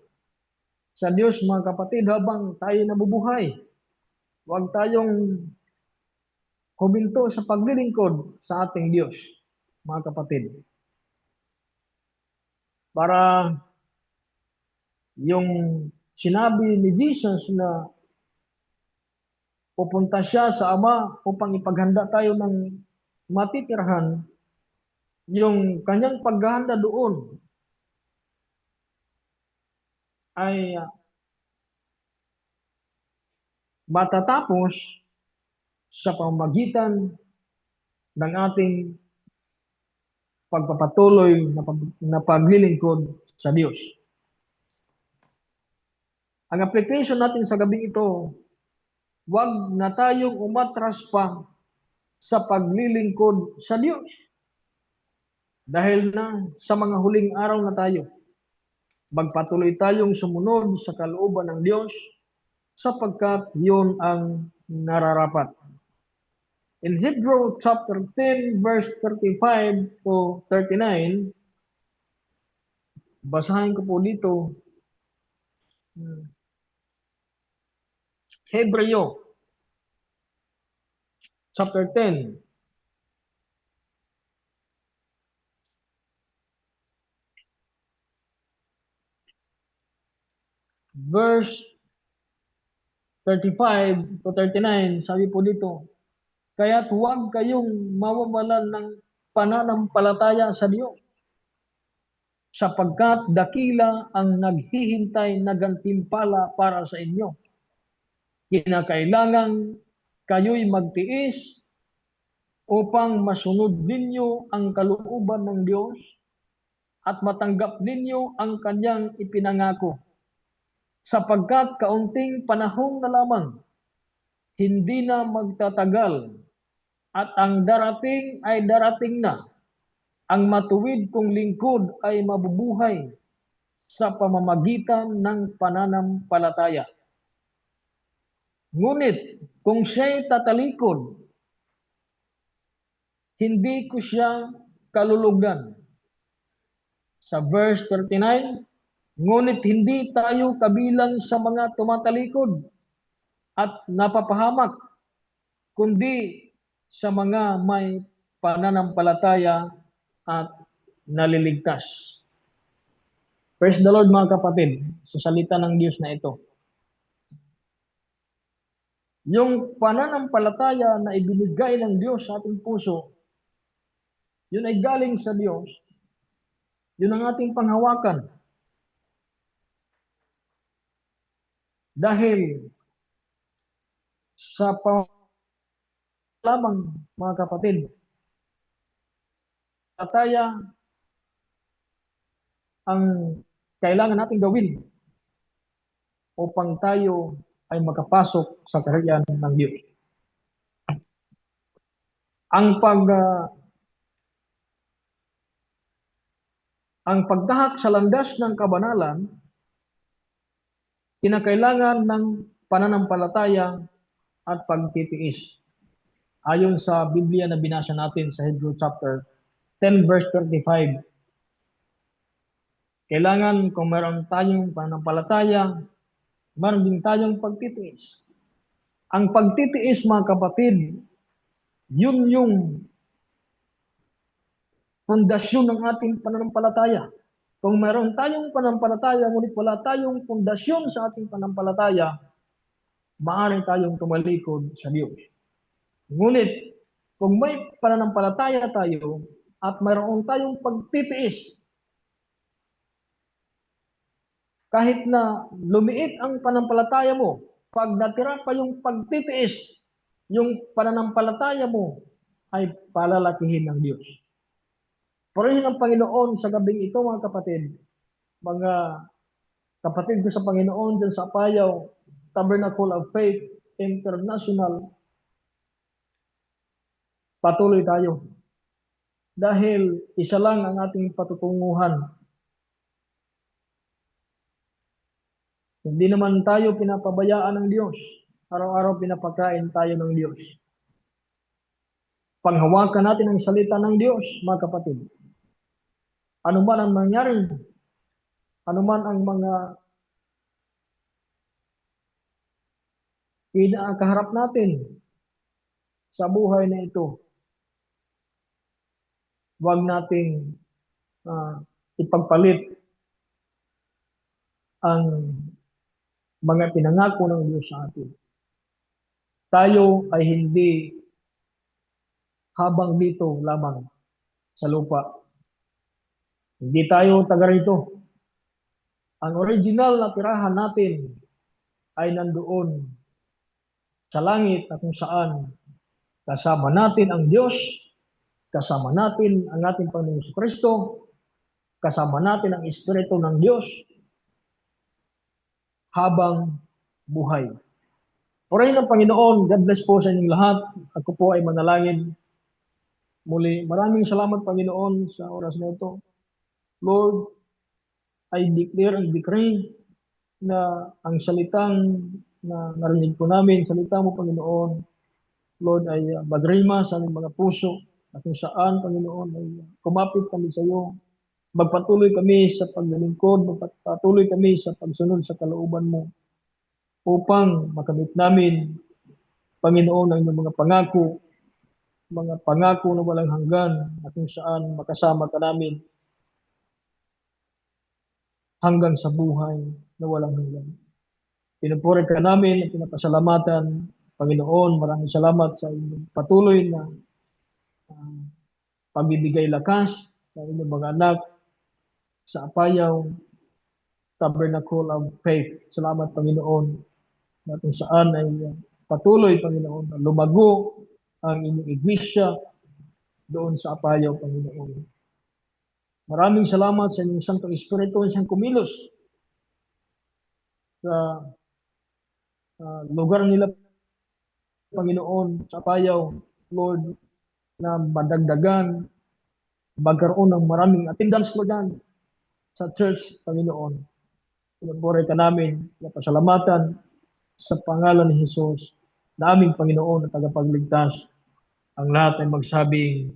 sa Diyos, mga kapatid, habang tayo nabubuhay. Huwag tayong huminto sa paglilingkod sa ating Diyos, mga kapatid. Para yung sinabi ni Jesus na pupunta siya sa Ama upang ipaghanda tayo ng matitirahan, yung kanyang paghahanda doon ay matatapos sa pamamagitan ng ating pagpapatuloy na paglilingkod sa Diyos. Ang application natin sa gabi ito, huwag na tayong umatras pa sa paglilingkod sa Diyos. Dahil na sa mga huling araw na tayo, magpatuloy tayong sumunod sa kalooban ng Diyos sapagkat yun ang nararapat. In Hebrews chapter 10 verse 35 to 39, basahin ko po dito. Hebreo chapter 10 verse 35 to 39, sabi po dito, kaya't huwag kayong mawawalan ng pananampalataya sa Diyos, sapagkat dakila ang naghihintay na gantimpala para sa inyo. Kinakailangan kayo'y magtiis upang masunod ninyo ang kalooban ng Diyos at matanggap ninyo ang kanyang ipinangako. Sapagkat kaunting panahon na lamang, hindi na magtatagal, at ang darating ay darating na. Ang matuwid kong lingkod ay mabubuhay sa pamamagitan ng pananampalataya. Ngunit kung siya'y tatalikod, hindi ko siya kalulugan. Sa verse 39, ngunit hindi tayo kabilang sa mga tumatalikod at napapahamak, kundi sa mga may pananampalataya at naliligtas. Praise the Lord mga kapatid, sa salita ng Diyos na ito. Yung pananampalataya na ibinigay ng Diyos sa ating puso, yun ay galing sa Diyos. Yun ang ating panghawakan. Dahil sa lamang mga kapatid, palataya ang kailangan nating gawin upang tayo ay makapasok sa kaharian ng Diyos. Ang pagtahak sa landas ng kabanalan, kinakailangan ng pananampalataya at pagtitiis. Ayon sa Biblia na binasa natin sa Hebrew chapter 10 verse 35. Kailangan kung meron tayong pananampalataya, meron din tayong pagtitiis. Ang pagtitiis mga kapatid, yun yung pundasyon ng ating pananampalataya. Kung meron tayong pananampalataya, ngunit wala tayong pundasyon sa ating pananampalataya, maaari tayong tumalikod sa Diyos. Ngunit, kung may pananampalataya tayo at mayroon tayong pagtitiis, kahit na lumiit ang pananampalataya mo, pag natira pa yung pagtitiis, yung pananampalataya mo ay palalakihin ng Diyos. Purihin ang Panginoon sa gabing ito mga kapatid, mga kapatid ko sa Panginoon dyan sa Apayao, Tabernacle of Faith International, patuloy tayo. Dahil isa lang ang ating patutunguhan. Hindi naman tayo pinapabayaan ng Diyos. Araw-araw pinapakain tayo ng Diyos. Panghawakan natin ang salita ng Diyos, mga kapatid. Ano man ang mangyari, ano man ang mga kinakaharap natin sa buhay na ito, huwag nating ipagpalit ang mga pinangako ng Diyos sa atin. Tayo ay hindi habang dito lamang sa lupa. Hindi tayo taga rito. Ang original na tirahan natin ay nandoon sa langit at kung saan kasama natin ang Diyos, kasama natin ang ating Panginoon Kristo, kasama natin ang Espiritu ng Diyos habang buhay. Purihin ng Panginoon, God bless po sa inyong lahat. Ako po ay manalangin. Muli, maraming salamat Panginoon sa oras na ito. Lord, I declare and decree na ang salitang na narinig po namin, salita mo Panginoon, Lord, ay magrima sa aming mga puso at kung saan, Panginoon, ay kumapit kami sa iyo. Magpatuloy kami sa paglilingkod, magpatuloy kami sa pagsunod sa kalooban mo upang makamit namin, Panginoon, ang iyong mga pangako na walang hanggan at kung saan makasama ka namin hanggang sa buhay na walang hanggan. Pinupuri ka namin at pinapasalamatan, Panginoon. Maraming salamat sa inyong patuloy na ah, pagbibigay lakas sa inyong mga anak sa Apayaw Tabernacle of Faith. Salamat, Panginoon, na kung saan ay patuloy, Panginoon, na lumago ang inyong iglesia doon sa Apayaw, Panginoon. Maraming salamat sa inyong Santong Espiritu na siyang kumilos sa lugar nila, Panginoon, sa Apayaw, Lord, na madagdagan, magkaroon ng maraming attendance, Lord, sa church, Panginoon. Pinupuri ka namin, napasalamatan sa pangalan ni Jesus, na aming Panginoon at tagapagligtas. Ang lahat ay magsabing,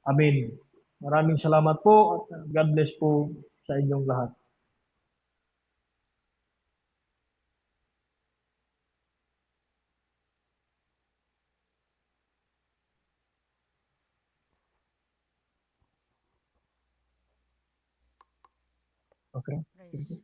Amen. Maraming salamat po at God bless po sa inyong lahat. Okay. Praise.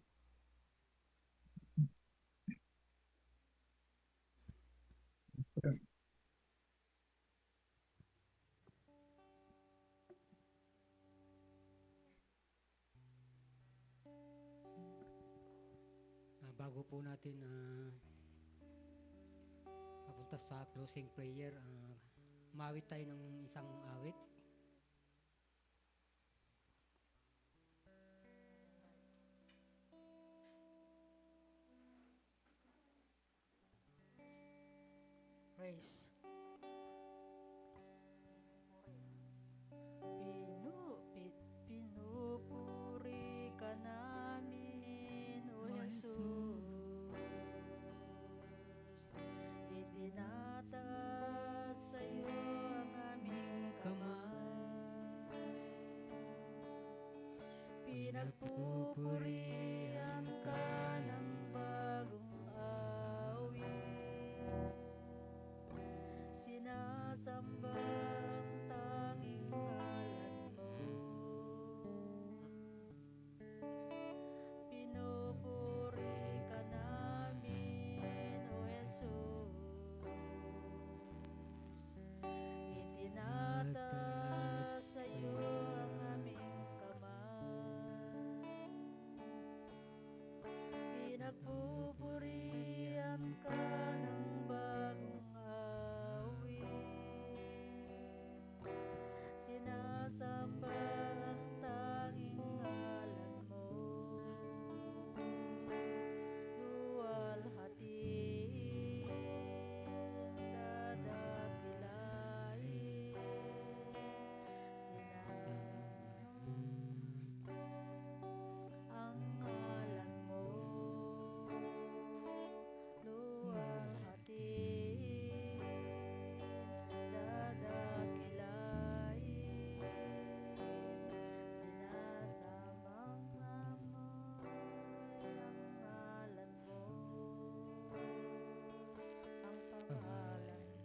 Bago po natin papunta sa closing prayer, mawit tayo ng isang awit. Praise. Pinupuri ka namin, O Jesus. Itinataas sa'yo ang aming kamay. Pinagpupurihan ka ng bagong awit. Sinasamba ang tanging ngalan mo. Pinupuri ka namin, O Jesus. Itinataas sa'yo ang aming kamay. Pinagpupurihan ka ng bagong awit. Sinasamba ang tanging ngalan mo. Luwalhatiin, dadakilain. Ang ngalan mo. Luwalhatiin, dadakilain. Sinatamang amoy ang ngalan mo. Ang pangalan mo.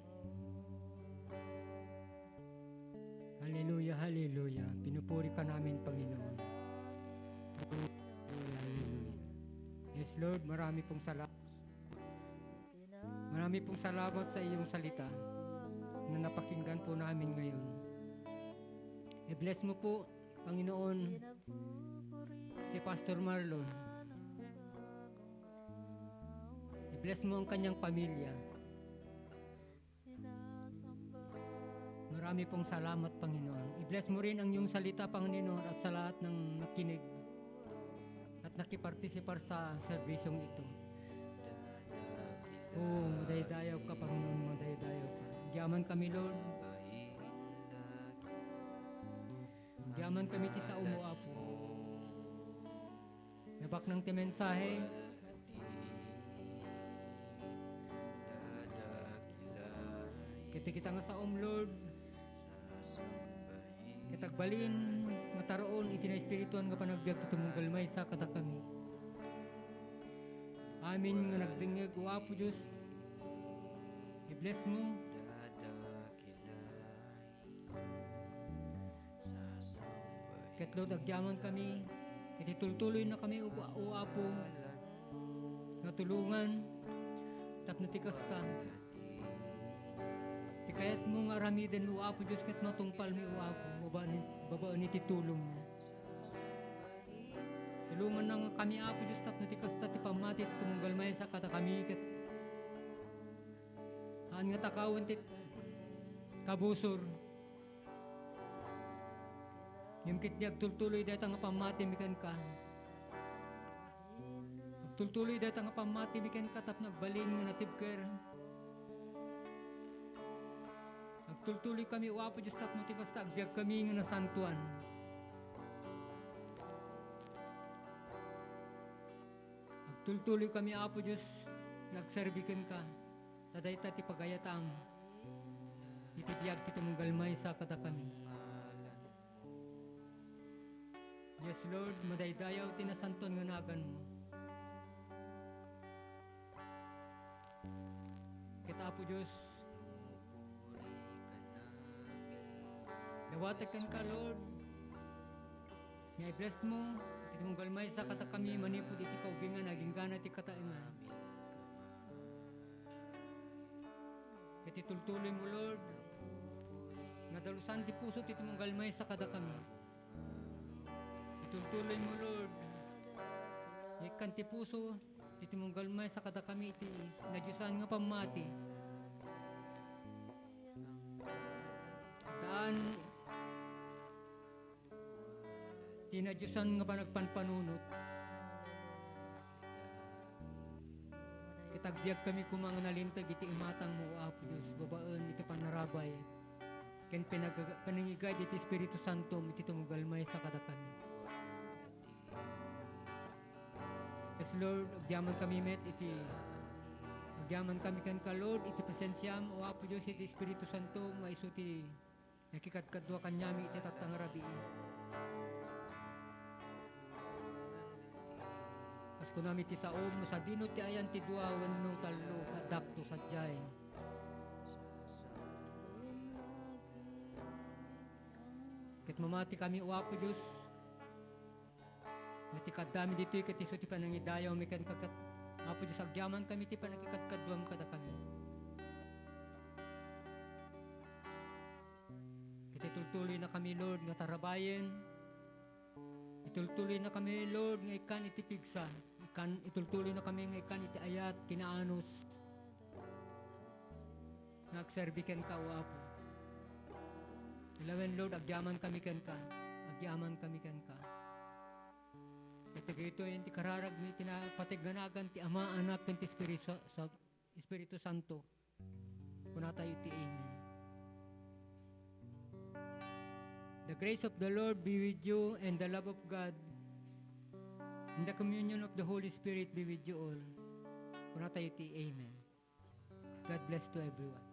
Hallelujah, hallelujah. Pinupuri ka namin, Panginoon. Hallelujah. Yes, Lord, marami pong salamat. Marami pong salamat sa iyong salita na napakinggan po namin ngayon. I-bless mo po, Panginoon, si Pastor Marlon. I-bless mo ang kanyang pamilya. Marami pong salamat, Panginoon. I-bless mo rin ang iyong salita, Panginoon, at sa lahat ng nakinig at nakipartisipar sa serbisyong ito. Oh, madaydayaw ka, Panginoon, madaydayaw ka. Diyaman kami, Lord. Diyaman kami ti sa umuapo. Nabak ng ti mensahe. Kita nga sa Lord. Kitagbalin, mataroon, itina-espirituan nga panagbiag ito mong galmay sa katakami. Amin nga nagdingag, o Apo Diyos. I-bless mo. Ket Lord, agyaman kami. Kititultuloy na kami, o Apo. Nga matulungan, tapno ti kasta. Ti kayat mo nga aramiden mo, Apo Diyos, kat matungpal mi, Apo, babaan ni titulong mo. Tulungan nang kami, Apo Diyos, tapno ti kasta, ti pamati, ti tumunggal may sa kata kami, kat haan nga takawan ti kabusor. Yung kitdiag tultuloy dahil nga pamati mikan ka. Tultuloy dahil nga pamati mikan ka tap nagbalin nga natibker. Agtultuloy kami Apo Diyos tap nuti basta agdiag kami nga nasantuan. Agtultuloy kami Apo Diyos nagserbikan ka. Tadayta ti pagayatam. Itibiyag ti tumunggalmay sa kada kami. Yes, Lord, madaydayaw tinasanton nga nagan mo. Kita po Diyos, dawatakan ka, Lord. Nga i-bless mo, iti mong galmay sa kata kami, manipod iti kaugingan, naging gana ti kataingan. Iti tultuloy mo, Lord, nadalusan ti puso iti mong galmay sa kada kami. Tultuloy mo, Lord. Ikan ti puso, iti mong galmay sa kada kami iti nadyusan nga pamati. Daan ti nadyusan nga panagpanpanunot. Kitagbiag kami kumang nalintag iti imatang mo, Apo Diyos, babaan iti panarabay. Ken panangigay iti Espiritu Santo iti tumugalmay sa kada kami. Yes, Lord, agyaman kami met iti agyaman kami kan ka, Lord, iti pasensyam o Apo Diyos iti Espiritu Santo maiso ti nakikadkadwa kanyami iti tatangarabi. Pasko nami ti saom no sa dino ti ayan ti dua wenno tallo adakto sadyay. Ket mamati kami o Apo Diyos. Nati kadami dito ket iso ti panangidayaw mi kan kakat Apo Diyos agyaman kami ti panakikadkadwam kada kami. Itultuloy na kami, Lord, nga tarabayen. Itultuloy na kami, Lord, nga ikan iti pigsa. Itultuloy na kami nga ikan iti ayat, kinaanos. Nagserbikan ka, o Apo. Ilawen, Lord, agyaman kami kan ka. Agyaman kami kan ka. Ito gito yung ti kararag ni tinapatigganagan ti Ama, Anak, ti Espiritu Santo. Kuna tayo ti Amen. The grace of the Lord be with you, and the love of God and the communion of the Holy Spirit be with you all. Kuna tayo ti Amen. God bless to everyone.